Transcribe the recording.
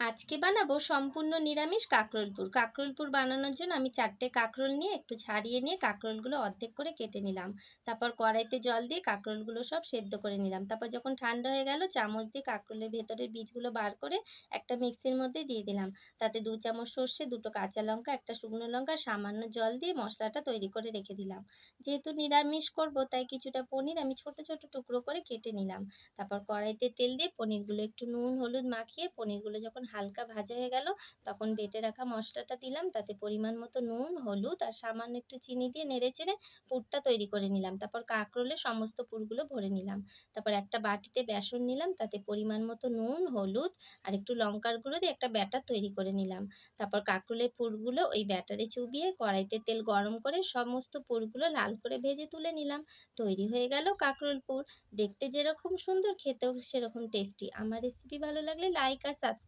আজকে বানাবো সম্পূর্ণ নিরামিষ কাঁকরোলপুর। কাঁকরোলপুর বানানোর জন্য আমি 4টে কাঁকরোল নিয়ে একটু ছাড়িয়ে নিয়ে কাঁকরোলগুলো অর্ধেক করে কেটে নিলাম। তারপর কড়াইতে জল দিয়ে কাঁকরোলগুলো সব সেদ্ধ করে নিলাম। তারপর যখন ঠান্ডা হয়ে গেল চামচ দিয়ে কাঁকরোলের ভেতরের বীজগুলো বার করে একটা মিক্সির মধ্যে দিয়ে দিলাম। তাতে 2 চামচ সর্ষে, 2টো কাঁচা লঙ্কা, একটা শুকনো লঙ্কা, সামান্য জল দিয়ে মশলাটা তৈরি করে রেখে দিলাম। যেহেতু নিরামিষ করব তাই কিছুটা পনির আমি ছোট ছোট টুকরো করে কেটে নিলাম। তারপর কড়াইতে তেল দিয়ে পনিরগুলো একটু নুন হলুদ মাখিয়ে পনিরগুলো যখন হালকা ভাজা হয়ে গেল তখন বেটে রাখা মশলাটা দিলাম। তাতে পরিমাণ মতো নুন হলুদ আর সামান্য একটু চিনি দিয়ে নেড়েচেড়ে পুরটা তৈরি করে নিলাম। তারপর কাঁকরোলে সমস্ত পুরগুলো ভরে নিলাম। তারপর একটা বাটিতে বেসন নিলাম, তাতে পরিমাণ মতো নুন হলুদ আর একটু লঙ্কার গুঁড়ো দিয়ে একটা ব্যাটার তৈরি করে নিলাম। তারপর কাঁকরোলের পুরগুলো ওই ব্যাটারে চুবিয়ে কড়াইতে তেল গরম করে সমস্ত পুরগুলো লাল করে ভেজে তুলে নিলাম। তৈরি হয়ে গেল কাঁকরোল পুর। দেখতে যেরকম সুন্দর খেতেও সেরকম টেস্টি। আমার রেসিপি ভালো লাগলে লাইক আর সাবস্ক্রাইব